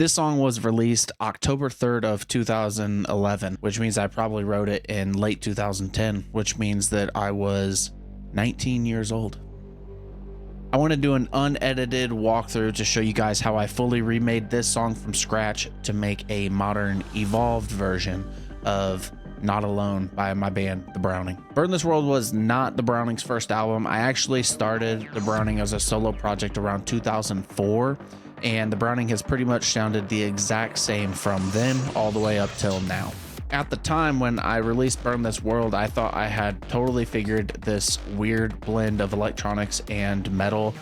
This song was released October 3rd of 2011, which means I probably wrote it in late 2010, which means that I was 19 years old. I want to do an unedited walkthrough to show you guys how I fully remade this song from scratch to make a modern, evolved version of Not Alone by my band, The Browning. Burn This World was not The Browning's first album. I actually started The Browning as a solo project around 2004, and The Browning has pretty much sounded the exact same from then all the way up till now. At the time when I released Burn This World, I thought I had totally figured this weird blend of electronics and metal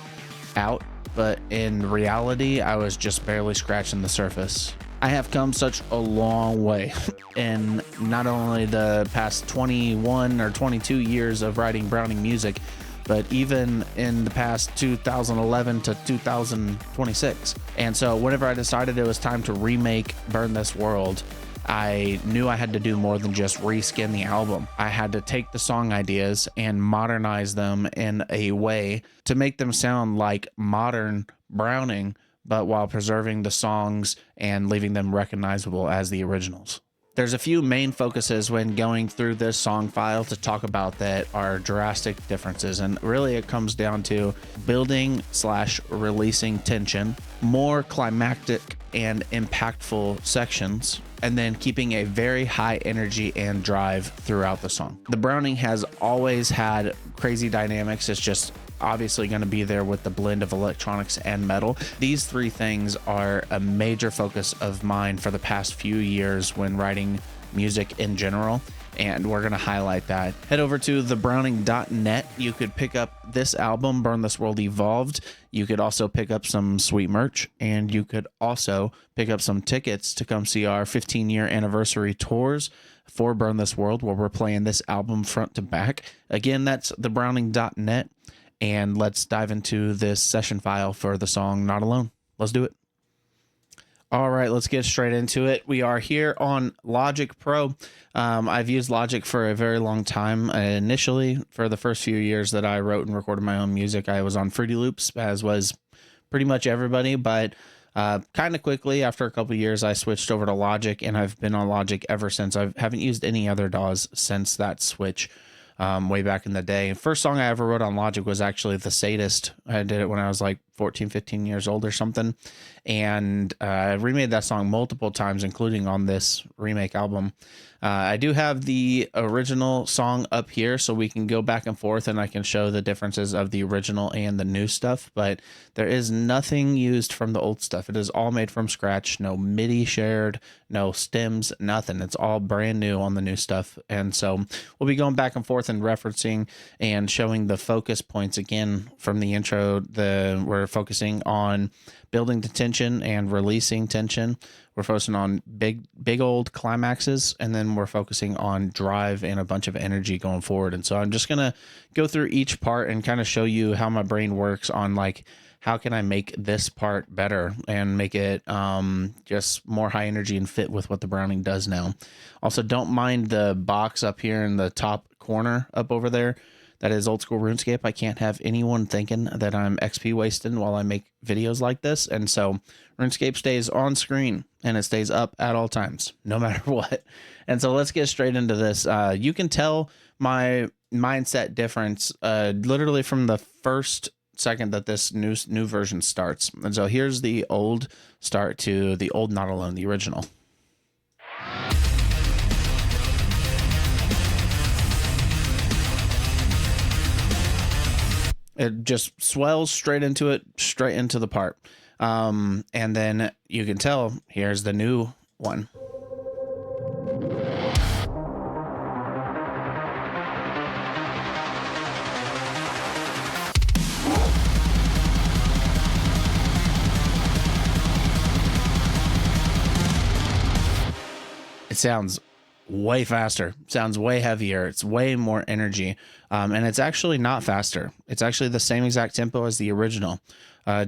out, but in reality, I was just barely scratching the surface. I have come such a long way in not only the past 21 or 22 years of writing Browning music, but even in the past 2011 to 2026. And so whenever I decided it was time to remake Burn This World, I knew I had to do more than just reskin the album. I had to take the song ideas and modernize them in a way to make them sound like modern Browning, but while preserving the songs and leaving them recognizable as the originals. There's a few main focuses when going through this song file to talk about that are drastic differences, and really it comes down to building / releasing tension, more climactic and impactful sections, and then keeping a very high energy and drive throughout the song. The Browning has always had crazy dynamics. It's just obviously going to be there with the blend of electronics and metal. These three things are a major focus of mine for the past few years when writing music in general, and we're going to highlight that. Head over to thebrowning.net. You could pick up this album, Burn This World Evolved. You could also pick up some sweet merch, and you could also pick up some tickets to come see our 15-year anniversary tours for Burn This World, where we're playing this album front to back. Again, that's thebrowning.net. And let's dive into this session file for the song Not Alone. Let's do it. All right, let's get straight into it. We are here on Logic Pro. I've used Logic for a very long time. Initially, for the first few years that I wrote and recorded my own music, I was on Fruity Loops, as was pretty much everybody. But kind of quickly, after a couple of years, I switched over to Logic, and I've been on Logic ever since. I haven't used any other DAWs since that switch. Way back in the day. First song I ever wrote on Logic was actually The Sadist. I did it when I was like 14, 15 years old or something. And I remade that song multiple times, including on this remake album. I do have the original song up here, so we can go back and forth and I can show the differences of the original and the new stuff, but there is nothing used from the old stuff. It is all made from scratch, no MIDI shared, no stems, nothing. It's all brand new on the new stuff. And so we'll be going back and forth and referencing and showing the focus points again from the intro. We're focusing on building the tension and releasing tension. We're focusing on big old climaxes, and then we're focusing on drive and a bunch of energy going forward. And so I'm just going to go through each part and kind of show you how my brain works on like, how can I make this part better and make it just more high energy and fit with what the Browning does now. Also, don't mind the box up here in the top corner up over there. That is old school RuneScape. I can't have anyone thinking that I'm XP wasting while I make videos like this. And so RuneScape stays on screen and it stays up at all times, no matter what. And so let's get straight into this. You can tell my mindset difference literally from the first second that this new version starts. And so here's the old start to the old Not Alone, the original. It just swells straight into it, straight into the part. And then you can tell, here's the new one. It sounds way faster, sounds way heavier, it's way more energy, and it's actually not faster. It's actually the same exact tempo as the original.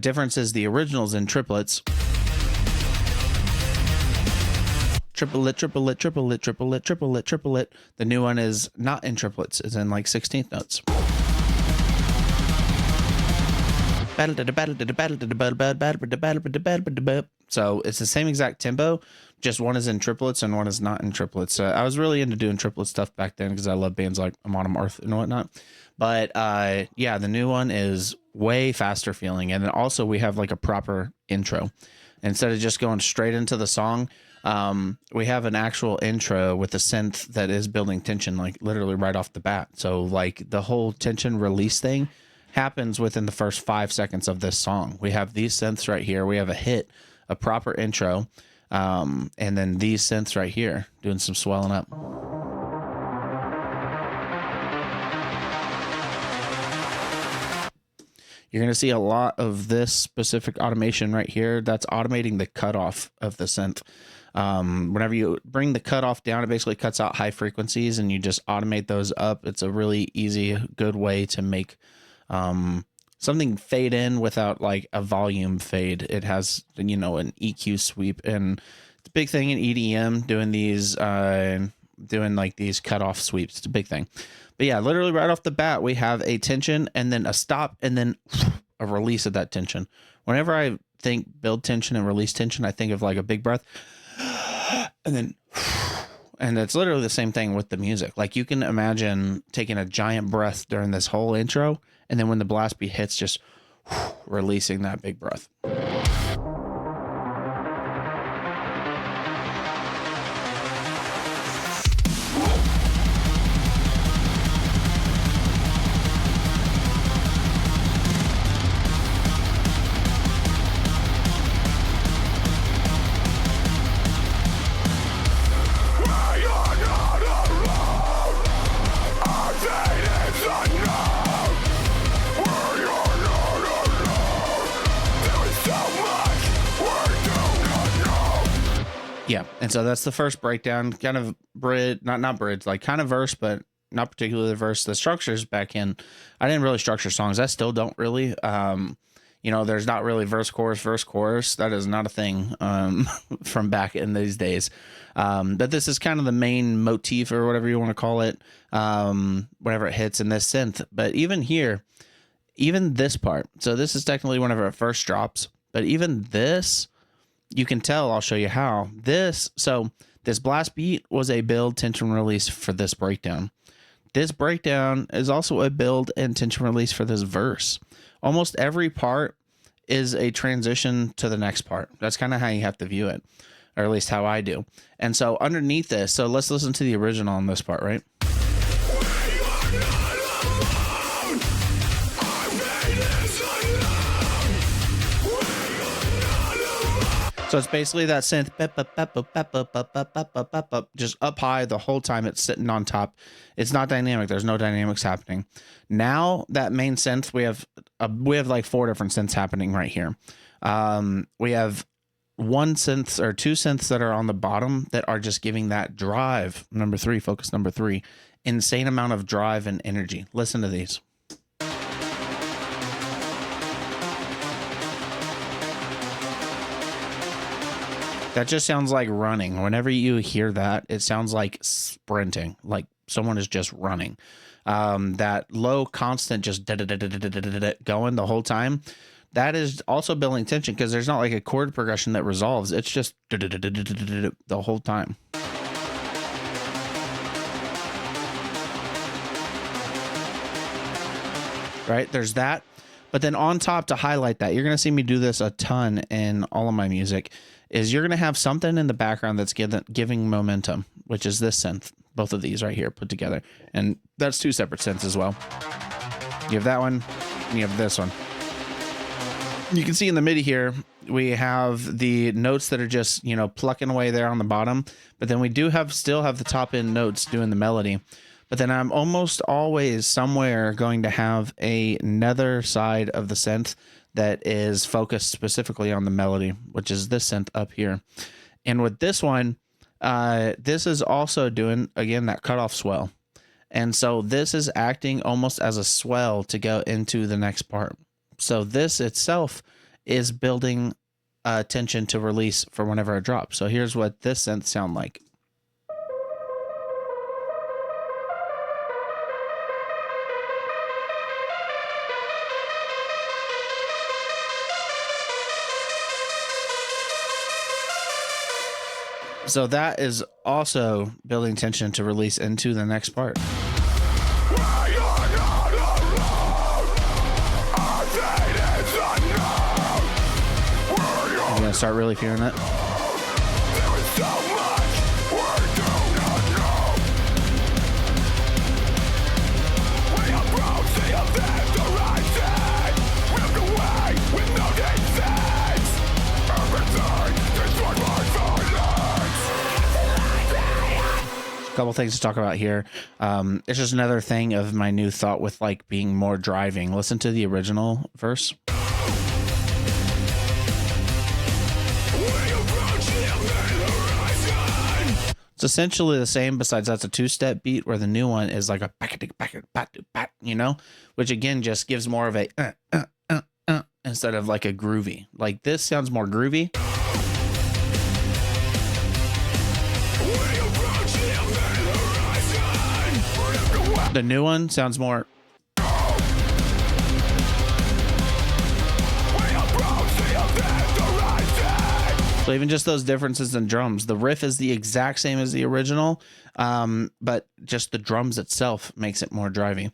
Difference is the original's in triplets. Triplet, triplet, triplet, triplet, triplet, triplet. The new one is not in triplets, it's in like 16th notes. So it's the same exact tempo, just one is in triplets and one is not in triplets. I was really into doing triplet stuff back then because I love bands like Amon Amarth and whatnot. But yeah, the new one is way faster feeling. And then also we have like a proper intro. Instead of just going straight into the song, we have an actual intro with a synth that is building tension, like literally right off the bat. So like the whole tension release thing happens within the first 5 seconds of this song. We have these synths right here. We have a hit, a proper intro, and then these synths right here doing some swelling up. You're going to see a lot of this specific automation right here. That's automating the cutoff of the synth. Whenever you bring the cutoff down, it basically cuts out high frequencies and you just automate those up. It's a really easy, good way to make something fade in without like a volume fade. It has, you know, an EQ sweep, and the big thing in EDM doing like these cutoff sweeps. It's a big thing. But yeah, literally right off the bat, we have a tension and then a stop and then a release of that tension. Whenever I think build tension and release tension, I think of like a big breath and then, and it's literally the same thing with the music. Like you can imagine taking a giant breath during this whole intro, and then when the blast beat hits, just releasing that big breath. Yeah, and so that's the first breakdown, kind of bridge, not bridge, like kind of verse, but not particularly the verse. The structures back in, I didn't really structure songs. I still don't really. You know, there's not really verse, chorus. That is not a thing from back in these days. But this is kind of the main motif or whatever you want to call it, whenever it hits in this synth. But even here, even this part, so this is technically whenever it first drops, but even this, you can tell, I'll show you how. So this blast beat was a build, tension, release for this breakdown. This breakdown is also a build and tension release for this verse. Almost every part is a transition to the next part. That's kind of how you have to view it, or at least how I do. And so underneath this, so let's listen to the original on this part, right? So it's basically that synth just up high the whole time. It's sitting on top. It's not dynamic. There's no dynamics happening. Now that main synth, we have like 4 different synths happening right here. We have one synth or 2 synths that are on the bottom that are just giving that drive. Number 3, focus number 3, insane amount of drive and energy. Listen to these. That just sounds like running. Whenever you hear that, it sounds like sprinting, like someone is just running. That low constant just going the whole time. That is also building tension because there's not like a chord progression that resolves. It's just the whole time. Right? There's that. But then on top, to highlight that, you're going to see me do this a ton in all of my music, is you're going to have something in the background that's giving momentum, which is this synth. Both of these right here put together. And that's 2 separate synths as well. You have that one, and you have this one. You can see in the MIDI here, we have the notes that are just, you know, plucking away there on the bottom. But then we do still have the top end notes doing the melody. But then I'm almost always somewhere going to have another side of the synth that is focused specifically on the melody, which is this synth up here. And with this one, this is also doing, again, that cutoff swell. And so this is acting almost as a swell to go into the next part. So this itself is building tension to release for whenever it drops. So here's what this synth sound like. So that is also building tension to release into the next part. You're gonna start really feeling it. Couple things to talk about here. It's just another thing of my new thought with like being more driving. Listen to the original verse. It's essentially the same, besides that's a two-step beat, where the new one is like a back, you know, which again just gives more of a instead of like a groovy. Like this sounds more groovy. The new one sounds more. So even just those differences in drums, the riff is the exact same as the original, but just the drums itself makes it more drivey.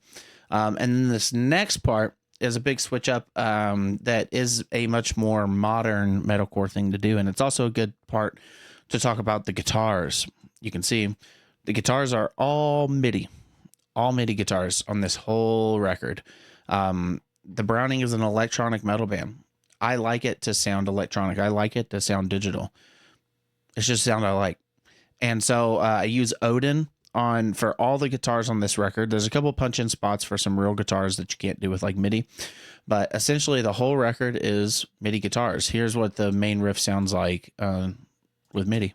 And then this next part is a big switch up that is a much more modern metalcore thing to do. And it's also a good part to talk about the guitars. You can see the guitars are all MIDI guitars on this whole record. The Browning is an electronic metal band. I like it to sound electronic. I like it to sound digital. It's just a sound I like. And so I use Odin for all the guitars on this record. There's a couple punch-in spots for some real guitars that you can't do with like MIDI. But essentially the whole record is MIDI guitars. Here's what the main riff sounds like with MIDI.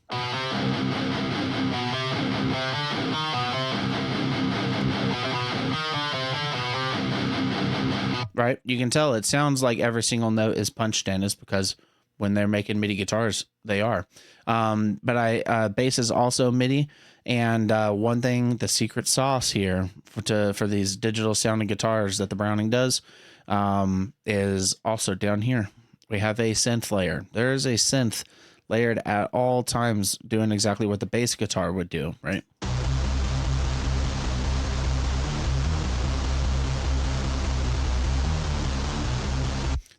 Right? You can tell it sounds like every single note is punched in, is because when they're making MIDI guitars, they are. But bass is also MIDI. And one thing, the secret sauce here for these digital sounding guitars that the Browning does is also down here. We have a synth layer. There is a synth layered at all times doing exactly what the bass guitar would do, right?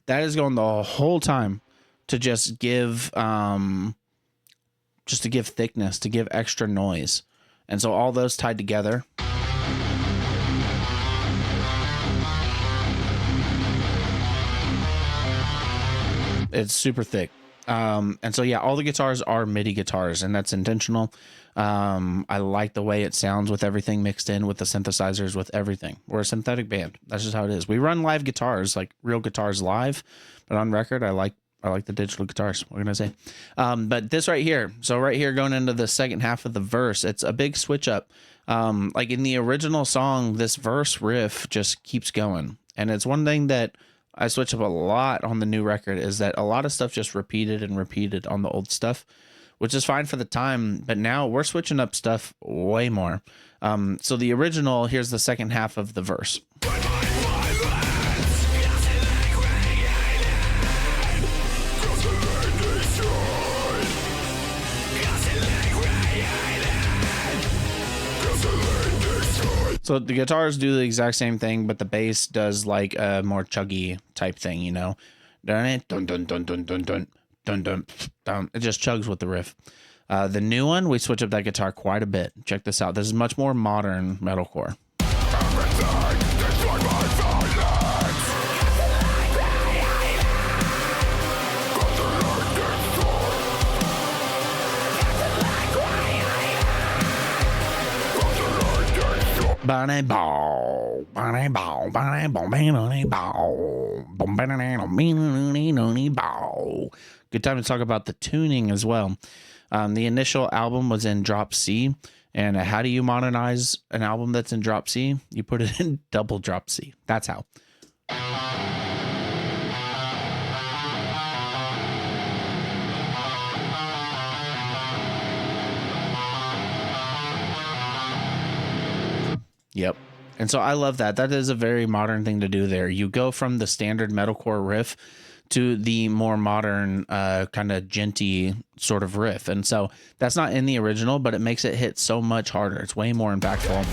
That is going the whole time to just give thickness, to give extra noise. And so all those tied together. It's super thick. And so, yeah, all the guitars are MIDI guitars, and that's intentional. I like the way it sounds with everything mixed in, with the synthesizers, with everything. We're a synthetic band. That's just how it is. We run live guitars, like real guitars live, but on record, I like the digital guitars. What can I say? But this right here, so right here going into the second half of the verse, it's a big switch up. Like in the original song, this verse riff just keeps going. And it's one thing that I switch up a lot on the new record, is that a lot of stuff just repeated and repeated on the old stuff, which is fine for the time. But now we're switching up stuff way more. So the original, here's the second half of the verse. So the guitars do the exact same thing, but the bass does like a more chuggy type thing, you know. Dun dun dun dun dun dun dun dun dun. It just chugs with the riff. The new one, we switch up that guitar quite a bit. Check this out. This is much more modern metalcore. Good time to talk about the tuning as well. The initial album was in drop C, and how do you modernize an album that's in drop C? You put it in double drop C. That's how. Yep. And so I love that. That is a very modern thing to do there. You go from the standard metalcore riff to the more modern kind of djenty sort of riff. And so that's not in the original, but it makes it hit so much harder. It's way more impactful.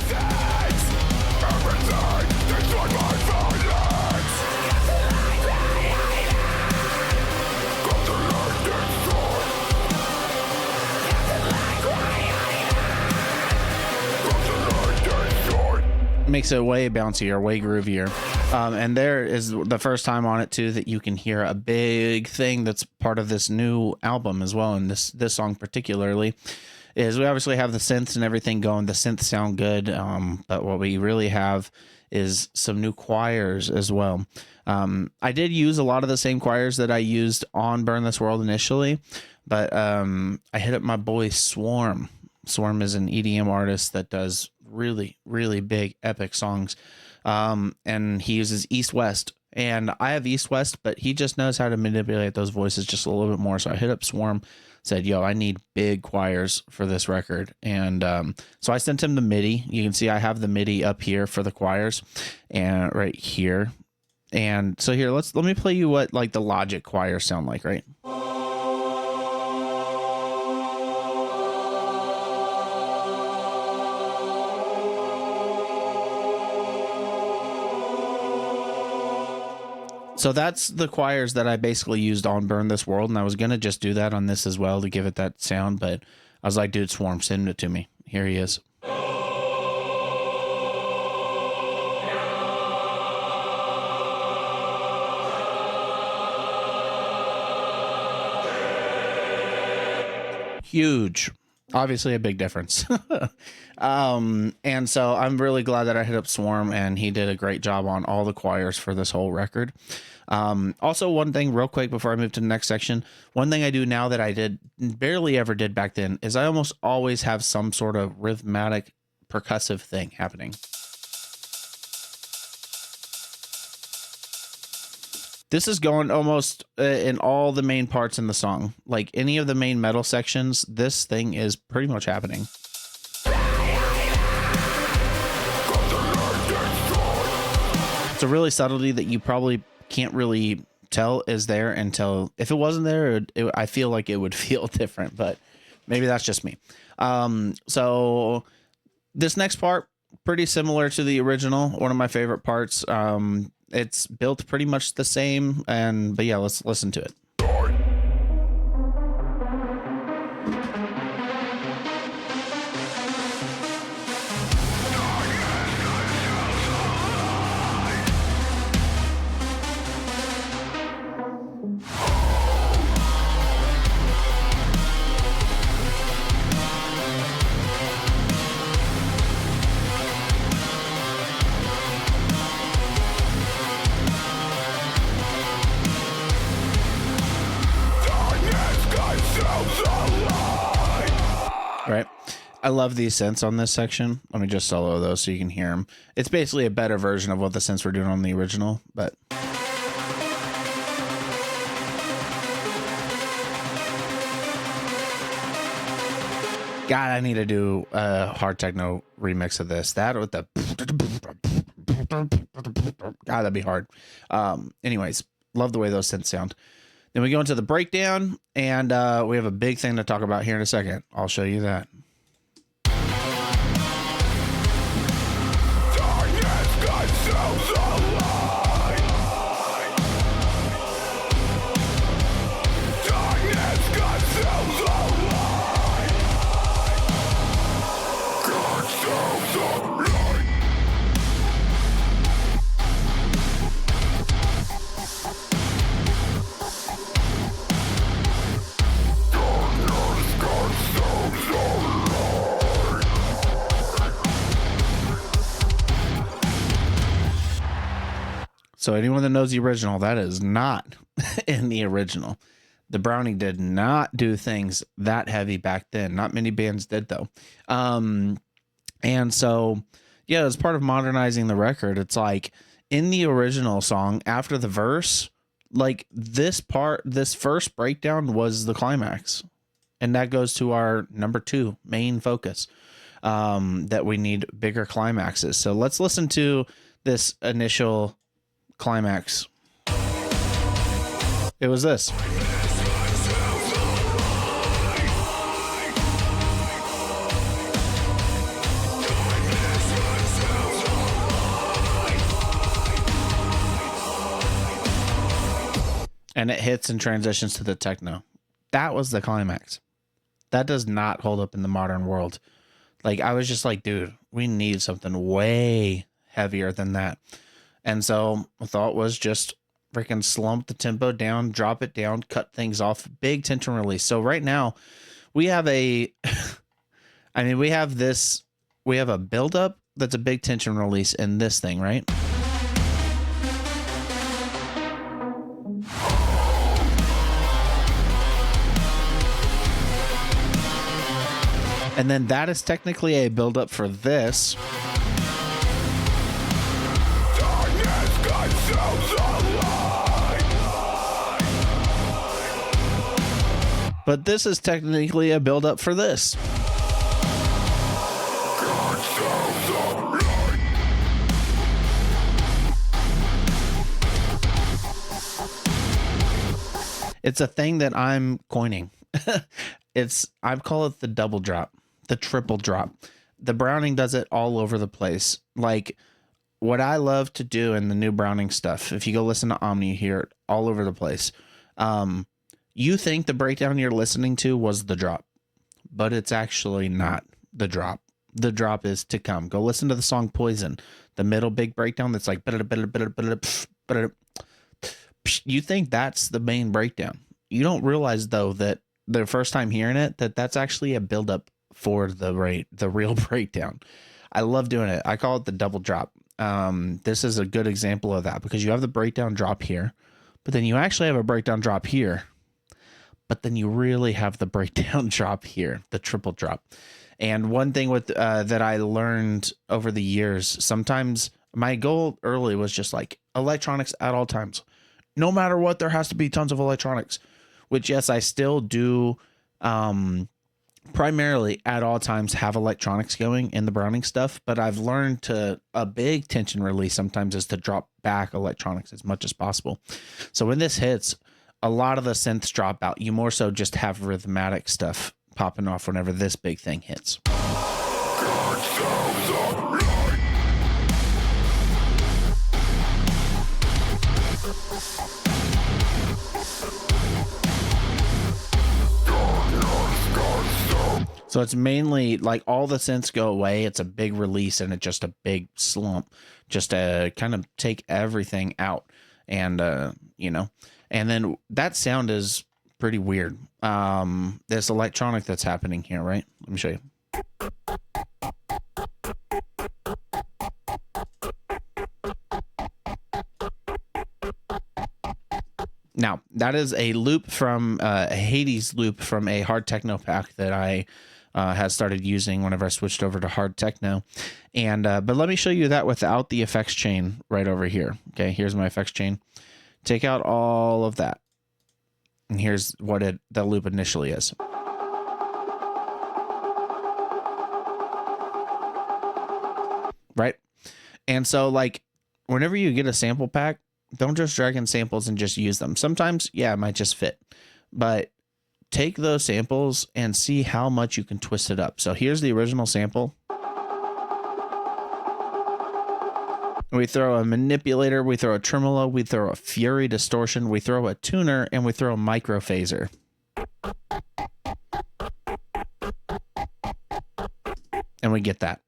Makes it way bouncier, way groovier. And there is the first time on it too that you can hear a big thing that's part of this new album as well. And this song particularly is we obviously have the synths and everything going. The synths sound good, but what we really have is some new choirs as well. I did use a lot of the same choirs that I used on Burn This World initially, but I hit up my boy Swarm. Swarm is an EDM artist that does really, really big, epic songs. And he uses East West. And I have East West, but he just knows how to manipulate those voices just a little bit more. So I hit up Swarm, said, yo, I need big choirs for this record. And so I sent him the MIDI. You can see I have the MIDI up here for the choirs and right here. And so here, let me play you what like the Logic choirs sound like, right? So that's the choirs that I basically used on Burn This World, and I was going to just do that on this as well to give it that sound, but I was like, dude, Swarm, send it to me. Here he is. Huge. Obviously a big difference. And so I'm really glad that I hit up Swarm, and he did a great job on all the choirs for this whole record. Also, one thing real quick before I move to the next section, one thing I do now that I barely ever did back then is I almost always have some sort of rhythmic percussive thing happening. This is going almost in all the main parts in the song. Like any of the main metal sections, this thing is pretty much happening. It's a really subtlety that you probably can't really tell is there until, if it wasn't there, I feel like it would feel different, but maybe that's just me. So this next part, pretty similar to the original, one of my favorite parts. It's built pretty much the same, but yeah, let's listen to it. Right. I love these synths on this section. Let me just solo those so you can hear them. It's basically a better version of what the synths were doing on the original, but God, I need to do a hard techno remix of this. That with the God, that'd be hard. Anyways, love the way those synths sound. Then we go into the breakdown, and we have a big thing to talk about here in a second. I'll show you that. So anyone that knows the original, that is not in the original. The Brownie did not do things that heavy back then. Not many bands did, though. And so, yeah, as part of modernizing the record, it's like in the original song, after the verse, like this first breakdown was the climax. And that goes to our number 2 main focus, that we need bigger climaxes. So let's listen to this initial climax. It was this. And it hits and transitions to the techno. That was the climax. That does not hold up in the modern world. Like, I was just like, dude, we need something way heavier than that. And so my thought was just freaking slump the tempo down, drop it down, cut things off, big tension release. So right now we have a, I mean, we have a buildup that's a big tension release in this thing, right? And then that is technically a buildup for this. But this is technically a buildup for this. It's a thing that I'm coining. I call it the double drop, the triple drop. The Browning does it all over the place. Like, what I love to do in the new Browning stuff, if you go listen to Omni, you hear it all over the place. You think the breakdown you're listening to was the drop, but it's actually not the drop. The drop is to come. Go listen to the song Poison, the middle big breakdown that's like, you think that's the main breakdown. You don't realize, though, that the first time hearing it, that's actually a buildup for the real breakdown. I love doing it. I call it the double drop. This is a good example of that, because you have the breakdown drop here, but then you actually have a breakdown drop here, but then you really have the breakdown drop here, the triple drop. And one thing with that I learned over the years, sometimes my goal early was just like electronics at all times. No matter what, there has to be tons of electronics, which, yes, I still do primarily at all times have electronics going in the Browning stuff, but I've learned to a big tension release sometimes is to drop back electronics as much as possible. So when this hits, a lot of the synths drop out. You more so just have rhythmatic stuff popping off whenever this big thing hits. So it's mainly like all the synths go away. It's a big release and it's just a big slump, just to kind of take everything out. And, and then that sound is pretty weird. This electronic that's happening here, right? Let me show you. Now, that is a loop from a Hades loop from a hard techno pack that I had started using whenever I switched over to hard techno. And but let me show you that without the effects chain right over here. Okay, here's my effects chain. Take out all of that. And here's what the loop initially is. Right? And so, like, whenever you get a sample pack, don't just drag in samples and just use them. Sometimes, yeah, it might just fit. But take those samples and see how much you can twist it up. So here's the original sample. We throw a manipulator, we throw a tremolo, we throw a fury distortion, we throw a tuner, and we throw a micro phaser. And we get that.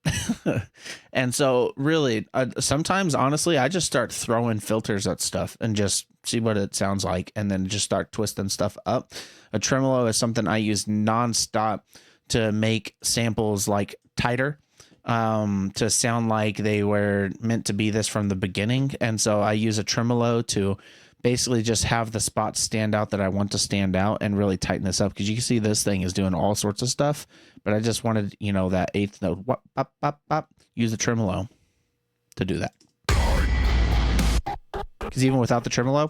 And so really, sometimes, honestly, I just start throwing filters at stuff and just see what it sounds like, and then just start twisting stuff up. A tremolo is something I use nonstop to make samples like tighter, to sound like they were meant to be this from the beginning. And so I use a tremolo to basically just have the spots stand out that I want to stand out and really tighten this up, because you can see this thing is doing all sorts of stuff, but I just wanted, that eighth note, wop, pop, pop, pop, use the tremolo to do that. Because even without the tremolo,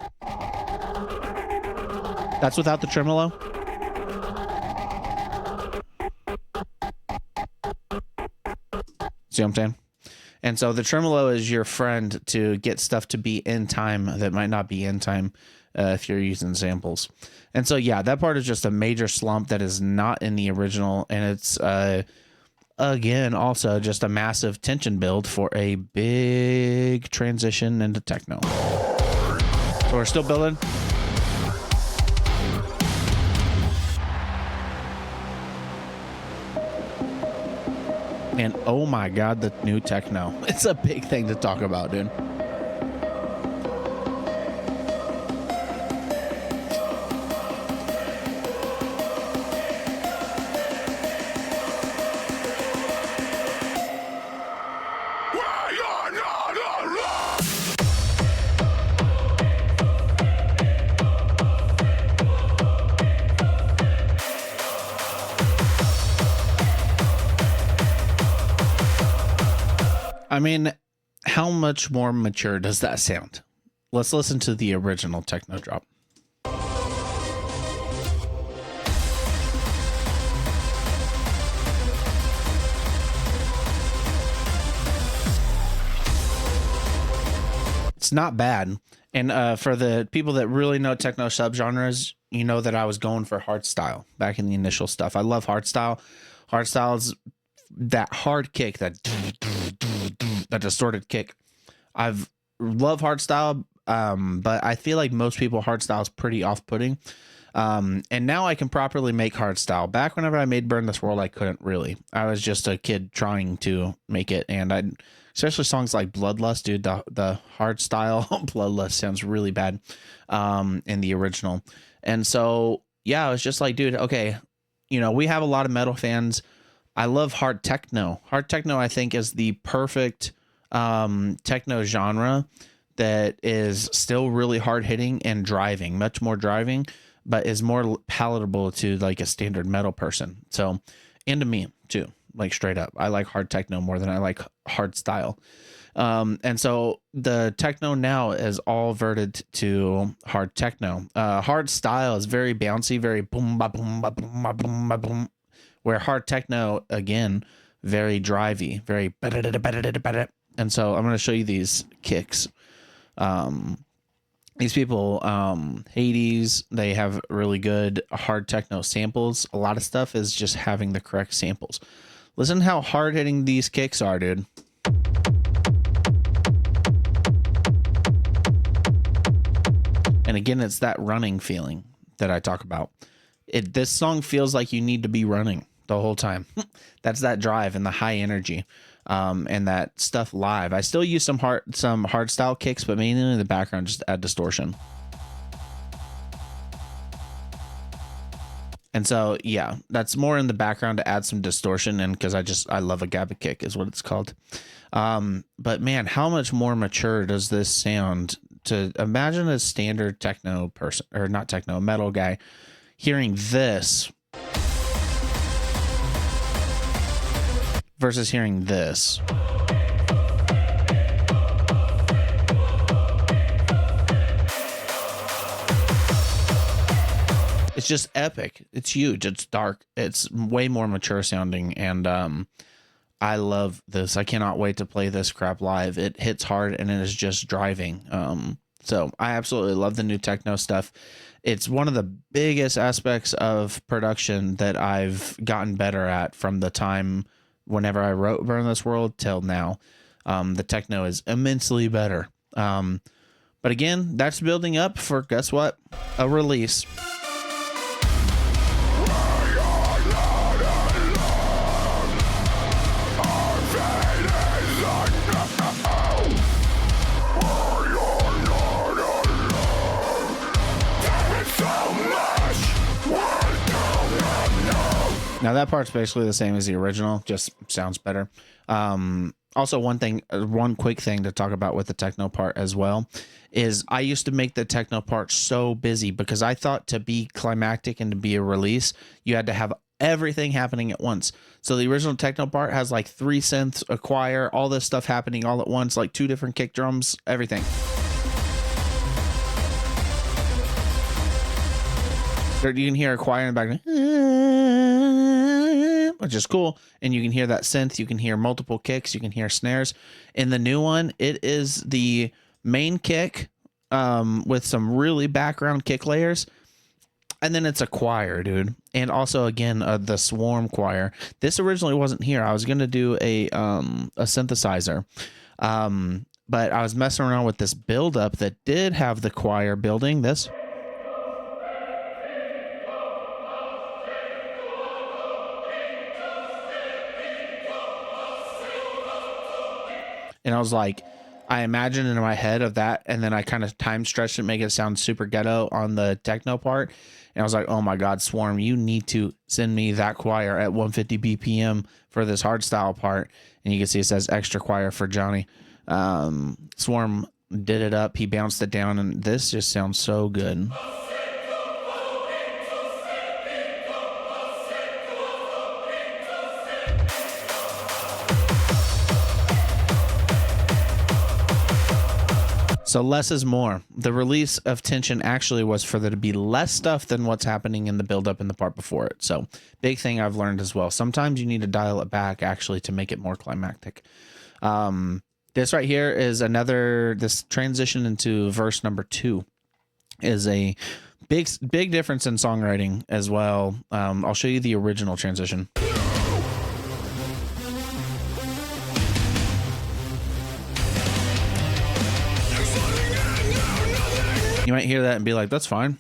that's without the tremolo. See what I'm saying? And so the tremolo is your friend to get stuff to be in time that might not be in time if you're using samples. And so, yeah, that part is just a major slump that is not in the original. And it's, again, also just a massive tension build for a big transition into techno. So we're still building. And oh my God, the new techno. It's a big thing to talk about, dude. I mean, how much more mature does that sound? Let's listen to the original techno drop. It's not bad. And for the people that really know techno subgenres, you know that I was going for hardstyle back in the initial stuff. I love hardstyle. Hardstyle is that hard kick, that distorted kick. I've love hardstyle, but I feel like most people hardstyle is pretty off-putting. And now I can properly make hardstyle. Back whenever I made Burn This World, I couldn't really. I was just a kid trying to make it, and I, especially songs like Bloodlust, dude. The hardstyle Bloodlust sounds really bad in the original, and so yeah, I was just like, dude, okay, you know, we have a lot of metal fans. I love hard techno. Hard techno, I think, is the perfect techno genre that is still really hard hitting and driving, much more driving, but is more palatable to like a standard metal person. So, and to me too, like straight up, I like hard techno more than I like hard style. And so the techno now is all verted to hard techno. Hard style is very bouncy, very boom ba boom ba boom ba boom ba boom. Where hard techno, again, very drivey, very. And so I'm going to show you these kicks. These people, Hades, they have really good hard techno samples. A lot of stuff is just having the correct samples. Listen how hard hitting these kicks are, dude. And again, it's that running feeling that I talk about. This song feels like you need to be running the whole time. That's that drive and the high energy, and that stuff live. I still use some hard style kicks, but mainly in the background, just add distortion. And so, yeah, that's more in the background to add some distortion, and because I love a gabba kick is what it's called. But man, how much more mature does this sound? To imagine a standard techno person, or not techno, metal guy, hearing this versus hearing this. It's just epic. It's huge. It's dark. It's way more mature sounding, and I love this. I cannot wait to play this crap live. It hits hard and it is just driving. So I absolutely love the new techno stuff. It's one of the biggest aspects of production that I've gotten better at from the time whenever I wrote Burn This World till now. The techno is immensely better. But again, that's building up for, guess what? A release. Now that part's basically the same as the original, just sounds better. Also, one quick thing to talk about with the techno part as well is I used to make the techno part so busy because I thought to be climactic and to be a release, you had to have everything happening at once. So the original techno part has like 3 synths, a choir, all this stuff happening all at once, like 2 different kick drums, everything. You can hear a choir in the background. which is cool. And you can hear that synth, you can hear multiple kicks, you can hear snares. In the new one, it is the main kick with some really background kick layers. And then it's a choir, dude. And also, again, the Swarm choir. This originally wasn't here. I was going to do a synthesizer. But I was messing around with this buildup that did have the choir building this. And I was like, I imagined in my head of that, and then I kind of time stretched it, make it sound super ghetto on the techno part. And I was like, oh my God, Swarm, you need to send me that choir at 150 BPM for this hardstyle part. And you can see it says extra choir for Jonny. Swarm did it up, he bounced it down, and this just sounds so good. So less is more. The release of tension actually was for there to be less stuff than what's happening in the buildup in the part before it. So big thing I've learned as well. Sometimes you need to dial it back actually to make it more climactic. This right here is this transition into verse number 2 is a big difference in songwriting as well. I'll show you the original transition. You might hear that and be like, that's fine.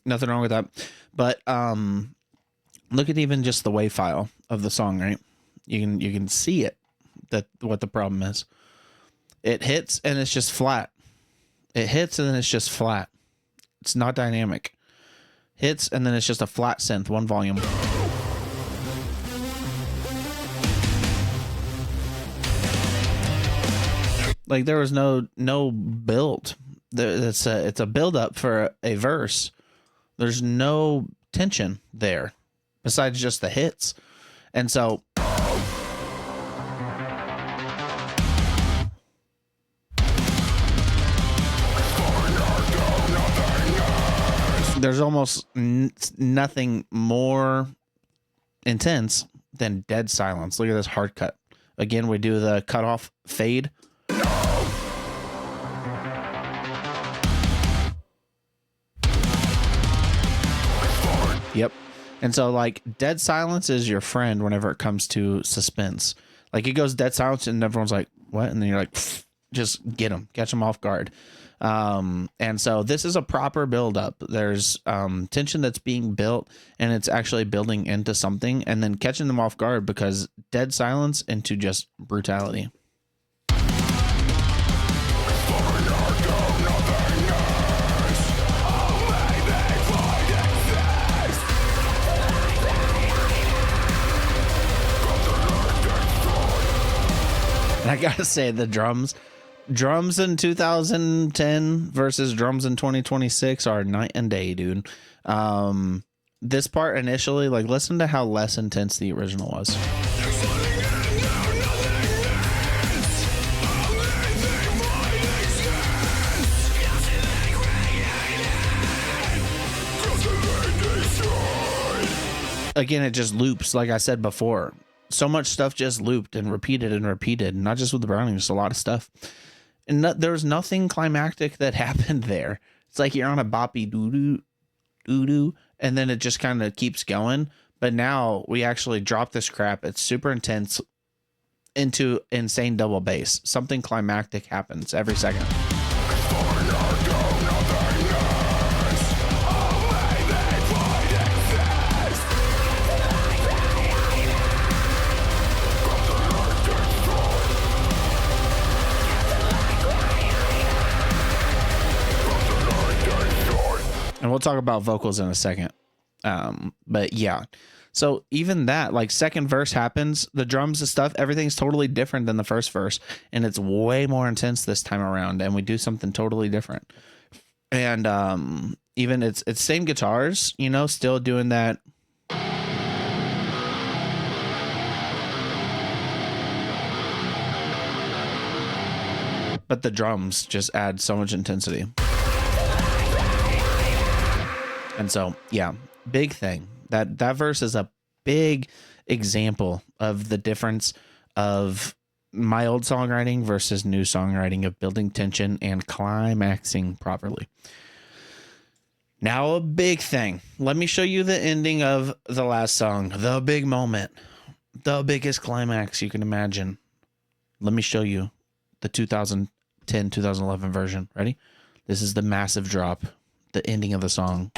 Nothing wrong with that. But look at even just the WAV file of the song, right? You can see it, what the problem is. It hits and it's just flat. It hits and then it's just flat. It's not dynamic. Hits and then it's just a flat synth, one volume. Like there was no build. It's a build up for a verse. There's no tension there besides just the hits. And so there's almost nothing more intense than dead silence. Look at this hard cut. Again, we do the cutoff fade. Yep. And so like dead silence is your friend whenever it comes to suspense. Like it goes dead silence and everyone's like, what? And then you're like, just catch them off guard. And so this is a proper build up. There's tension that's being built and it's actually building into something and then catching them off guard because dead silence into just brutality. And I gotta say, the drums in 2010 versus drums in 2026 are night and day, dude. This part initially, like, listen to how less intense the original was. Again, it just loops, like I said before. So much stuff just looped and repeated, not just with the Browning, just a lot of stuff. And there's nothing climactic that happened there. It's like you're on a boppy doo-doo, and then it just kind of keeps going. But now we actually drop this crap. It's super intense into insane double bass. Something climactic happens every second. And we'll talk about vocals in a second. But yeah, so even that, like, second verse happens, the drums and stuff, everything's totally different than the first verse. And it's way more intense this time around. And we do something totally different. And even it's same guitars, you know, still doing that. But the drums just add so much intensity. And so, yeah, big thing. That verse is a big, example of the difference of my old songwriting versus new songwriting, of building tension and climaxing properly. Now, a big thing. Let me show you the ending of the last song, the big moment, the biggest climax you can imagine. Let me show you the 2010, 2011 version. Ready? This is the massive drop, the ending of the song.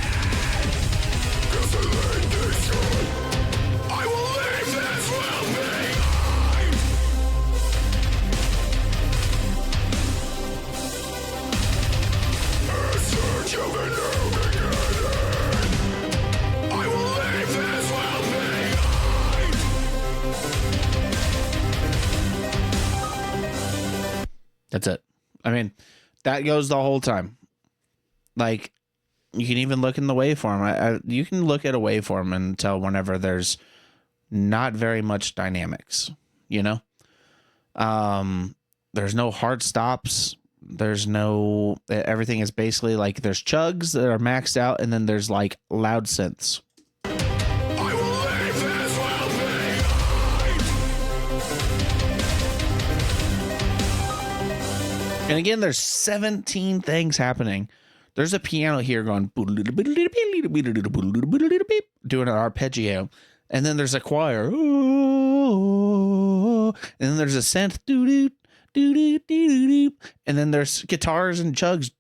That's it. I mean, that goes the whole time. Like, you can even look in the waveform. You can look at a waveform and tell whenever there's not very much dynamics, you know? There's no hard stops. There's no, everything is basically like there's chugs that are maxed out, and then there's like loud synths. And again, there's 17 things happening. There's a piano here going, doing an arpeggio. And then there's a choir. And then there's a synth. And then there's guitars and chugs.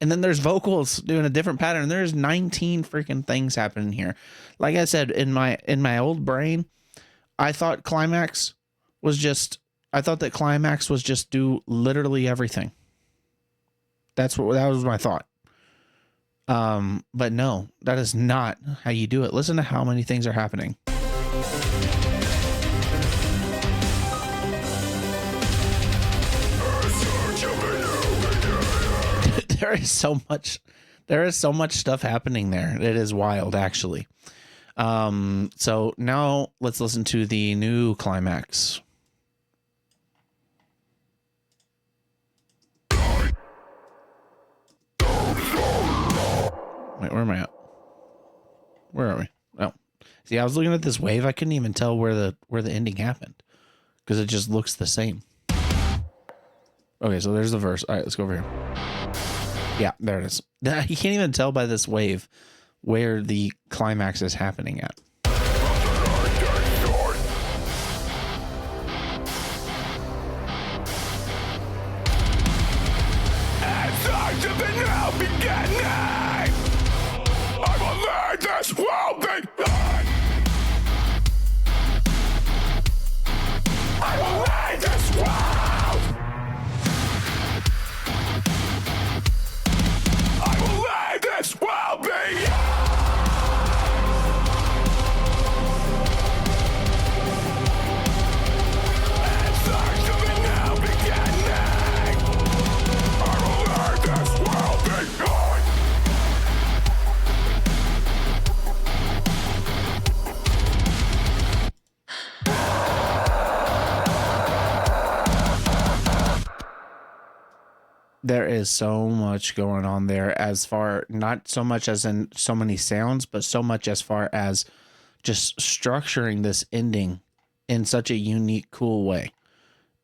And then there's vocals doing a different pattern. There's 19 freaking things happening here. Like I said, in my old brain, I thought that climax was just do literally everything. That was my thought. But no, that is not how you do it. Listen to how many things are happening. There is so much stuff happening there. It is wild, actually. So now let's listen to the new climax. Wait, where am I at? Where are we? Oh, see, I was looking at this wave. I couldn't even tell where the ending happened because it just looks the same. Okay, so there's the verse. All right, let's go over here. Yeah, there it is. You can't even tell by this wave where the climax is happening at. This will be mine. I will lead this world. I will lead this world beyond. It's time to be now beginning. I will lead this world beyond. There is so much going on there, as far, not so much as in so many sounds, but so much as far as just structuring this ending in such a unique, cool way.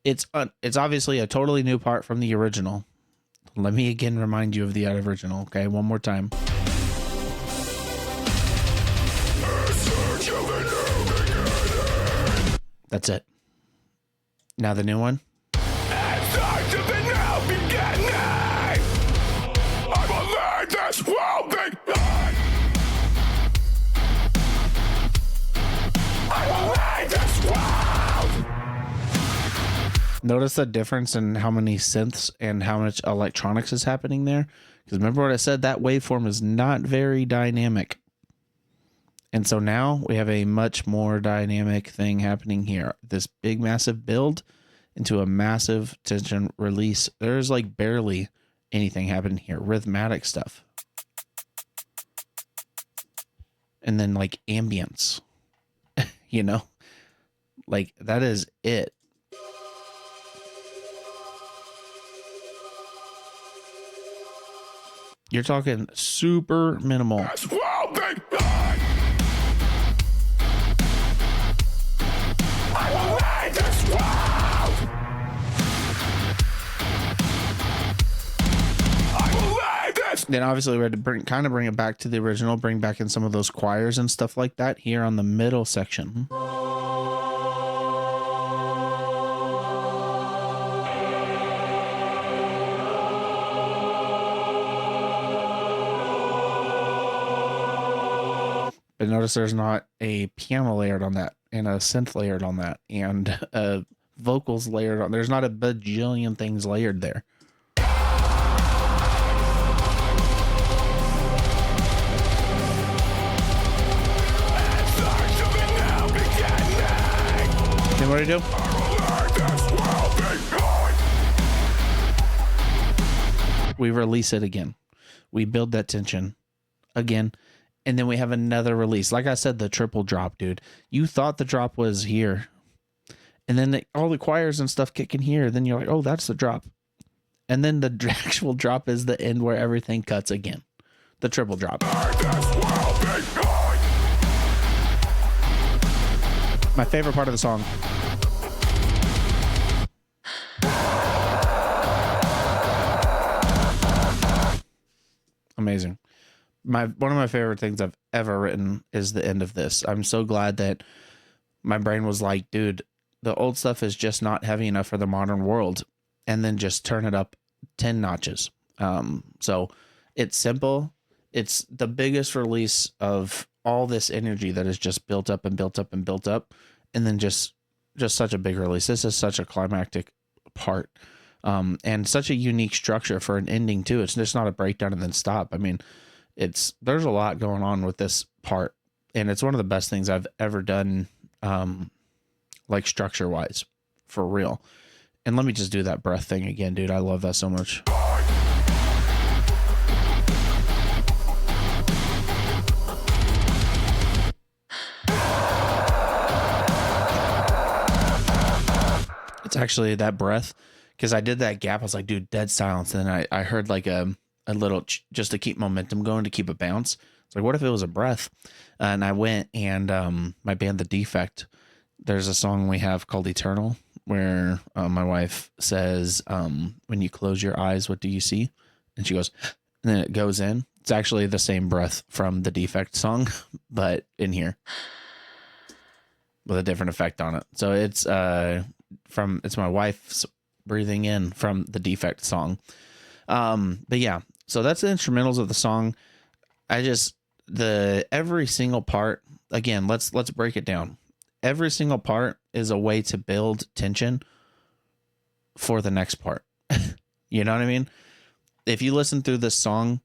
It's obviously a totally new part from the original. Let me again remind you of the original, okay? One more time. That's it. Now the new one. This will be mine. I will lead this world. Notice the difference in how many synths and how much electronics is happening there? Because remember what I said, that waveform is not very dynamic. And so now we have a much more dynamic thing happening here. This big, massive build into a massive tension release. There's like barely anything happening here. Rhythmatic stuff. And then like ambience, you know, like that is it. You're talking super minimal. This will be mine. Then obviously we had to bring it back to the original, bring back in some of those choirs and stuff like that here on the middle section. But notice there's not a piano layered on that and a synth layered on that and vocals layered on. There's not a bajillion things layered there. Then what do you do? We release it again. We build that tension again. And then we have another release. Like I said, the triple drop, dude. You thought the drop was here. And then all the choirs and stuff kick in here. Then you're like, oh, that's the drop. And then the actual drop is the end where everything cuts again. The triple drop. My favorite part of the song. Amazing. One of my favorite things I've ever written is the end of this. I'm so glad that my brain was like, dude, the old stuff is just not heavy enough for the modern world, and then just turn it up 10 notches. So it's simple. It's the biggest release of all this energy that is just built up and built up and built up, and then just such a big release. This is such a climactic part, and such a unique structure for an ending too. It's just not a breakdown and then stop. I mean, there's a lot going on with this part, and it's one of the best things I've ever done, like structure wise, for real. And let me just do that breath thing again, dude. I love that so much. It's actually that breath, because I did that gap. I was like, dude, dead silence. And then I heard like a little, just to keep momentum going, to keep it bounce. It's like, what if it was a breath? And I went and my band, The Defect, there's a song we have called Eternal, where my wife says, when you close your eyes, what do you see? And she goes, and then it goes in. It's actually the same breath from the Defect song, but in here with a different effect on it. So it's it's my wife's breathing in from the Defect song. But yeah, so that's the instrumentals of the song. Every single part, again, let's break it down. Every single part is a way to build tension for the next part. You know what I mean? If you listen through this song,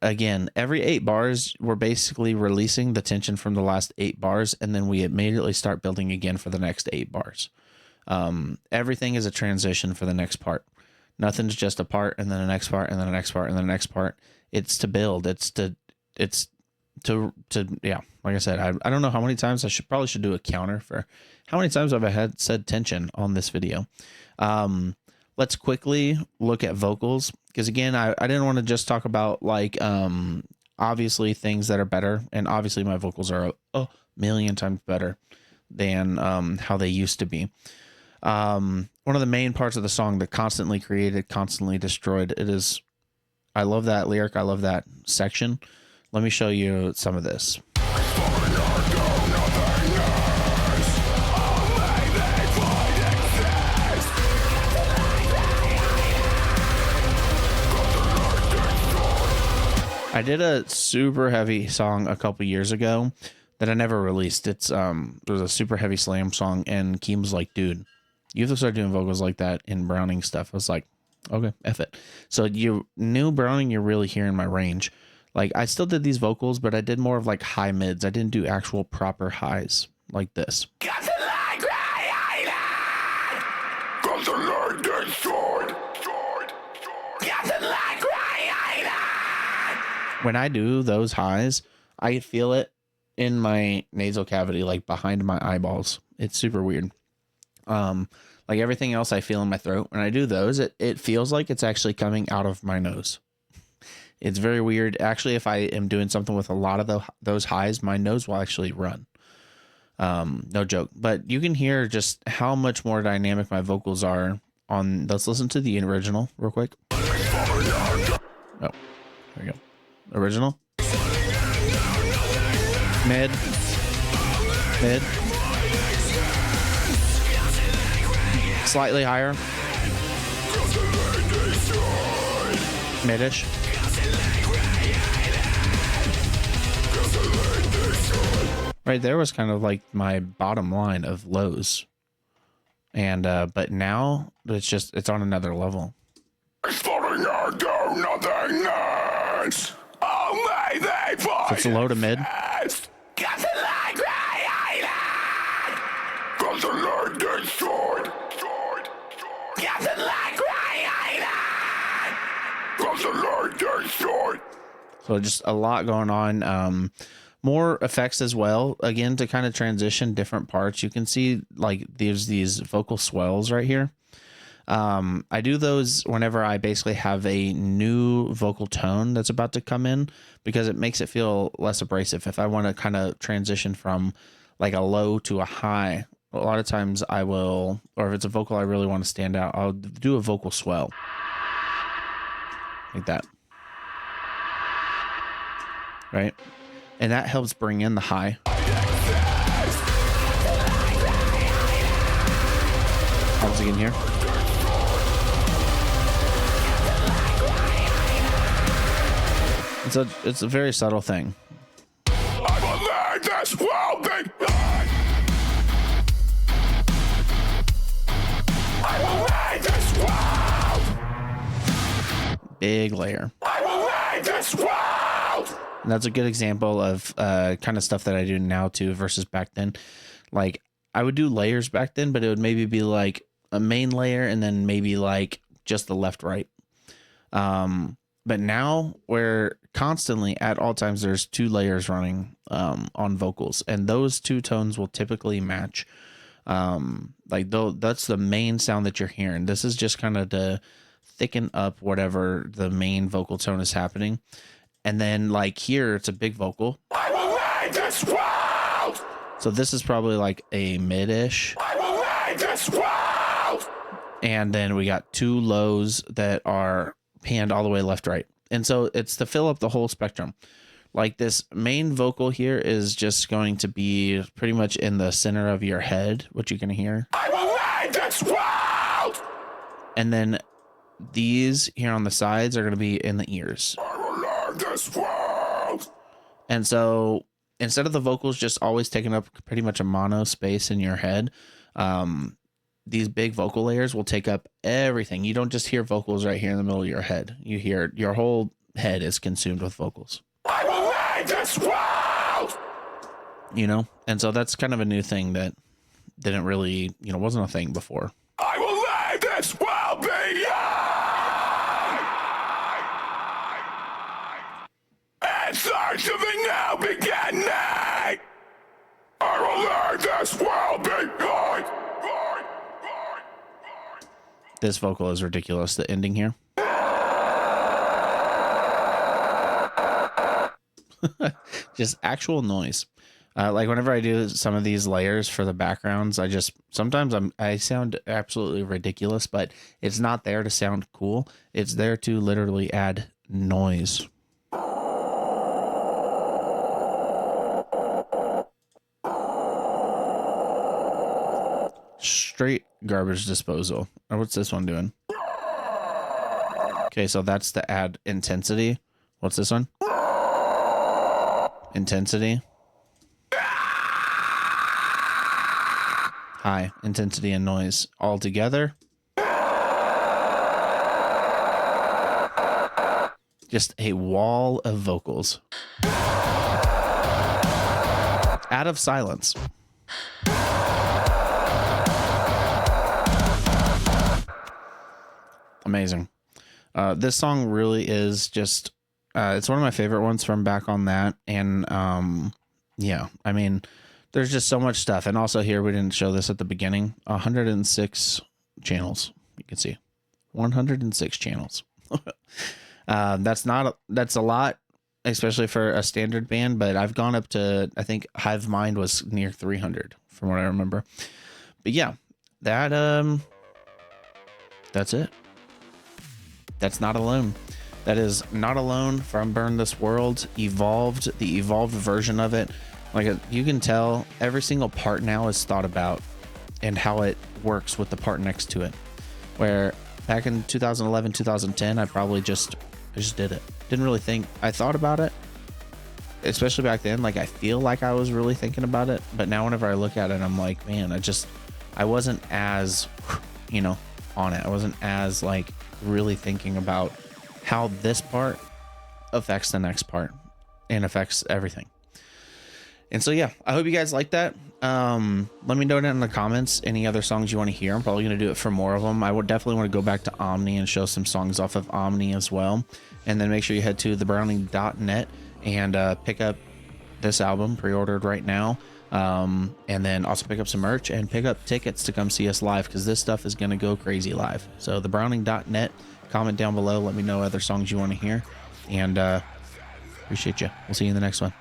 again, every 8 bars, we're basically releasing the tension from the last 8 bars, and then we immediately start building again for the next 8 bars. Everything is a transition for the next part. Nothing's just a part and then the next part and then the next part and then the next part. It's to build. It's to yeah. Like I said, I don't know how many times I probably should do a counter for how many times have I said tension on this video. Let's quickly look at vocals, because again, I didn't want to just talk about like obviously things that are better, and obviously my vocals are a million times better than how they used to be. One of the main parts of the song, the constantly created, constantly destroyed. I love that lyric. I love that section. Let me show you some of this. I did a super heavy song a couple years ago that I never released. It was a super heavy slam song, and Keem was like, dude, you have to start doing vocals like that in Browning stuff. I was like, okay, F it. So you knew Browning, you're really hearing my range. Like, I still did these vocals, but I did more of like high mids. I didn't do actual proper highs like this. When I do those highs, I feel it in my nasal cavity, like behind my eyeballs. It's super weird. Like everything else I feel in my throat. When I do those, it feels like it's actually coming out of my nose. It's very weird. Actually, if I am doing something with a lot of those highs, my nose will actually run. No joke. But you can hear just how much more dynamic my vocals are on. Let's listen to the original real quick. Oh, There we go. Original. Mid. Mid. Slightly higher. Midish. Right there was kind of like my bottom line of lows. And but now it's on another level. Exploding into nothingness. So it's a low to mid. So just a lot going on. More effects as well, again, to kind of transition different parts. You can see like there's these vocal swells right here. I do those whenever I basically have a new vocal tone that's about to come in, because it makes it feel less abrasive. If I want to kind of transition from like a low to a high, a lot of times I will, or if it's a vocal I really want to stand out, I'll do a vocal swell like that. Right? And that helps bring in the high. Once again here. It's a very subtle thing. I believe this will be done. I believe this world. Big layer. I believe this world. And that's a good example of kind of stuff that I do now too versus back then. Like I would do layers back then, but it would maybe be like a main layer and then maybe like just the left right. But now we're constantly at all times there's two layers running on vocals, and those two tones will typically match. Like though that's the main sound that you're hearing. This is just kind of to thicken up whatever the main vocal tone is happening. And then like here, it's a big vocal. I will lead this world. So this is probably like a mid-ish. I will lead this world. And then we got two lows that are panned all the way left, right. And so it's to fill up the whole spectrum. Like this main vocal here is just going to be pretty much in the center of your head, what you can hear. I will lead this world. And then these here on the sides are going to be in the ears. This world. And so instead of the vocals just always taking up pretty much a mono space in your head, these big vocal layers will take up everything. You don't just hear vocals right here in the middle of your head. You hear your whole head is consumed with vocals. I will lead this world. You know? And so that's kind of a new thing that didn't really, wasn't a thing before. I will lead this world beyond. And search of the now beginning. I will lead this world beyond. This vocal is ridiculous. The ending here. Just actual noise. Like whenever I do some of these layers for the backgrounds, sometimes I sound absolutely ridiculous, but it's not there to sound cool. It's there to literally add noise. Straight garbage disposal. Or what's this one doing? Okay, so that's to add intensity. What's this one? Intensity. High intensity and noise all together. Just a wall of vocals. Out of silence. Amazing. This song really is just it's one of my favorite ones from back on that. And yeah, I mean, there's just so much stuff. And also here, we didn't show this at the beginning, 106 channels. You can see 106 channels. That's a lot, especially for a standard band, but I've gone up to, I think Hive Mind was near 300 from what I remember. But yeah, that's it. That's Not Alone. That is Not Alone from Burn This World, Evolved, the evolved version of it. Like, you can tell every single part now is thought about and how it works with the part next to it. Where back in 2011, 2010, I just did it. Didn't really think. I thought about it, especially back then. Like, I feel like I was really thinking about it, but now whenever I look at it, I'm like, man, I wasn't as, on it. I wasn't as like really thinking about how this part affects the next part and affects everything. And so, yeah, I hope you guys like that. Let me know down in the comments any other songs you want to hear. I'm probably going to do it for more of them. I would definitely want to go back to Omni and show some songs off of Omni as well. And then make sure you head to thebrowning.net and pick up this album, pre-ordered right now. And then also pick up some merch and pick up tickets to come see us live, because this stuff is going to go crazy live. So thebrowning.net, comment down below. Let me know other songs you want to hear. And appreciate you. We'll see you in the next one.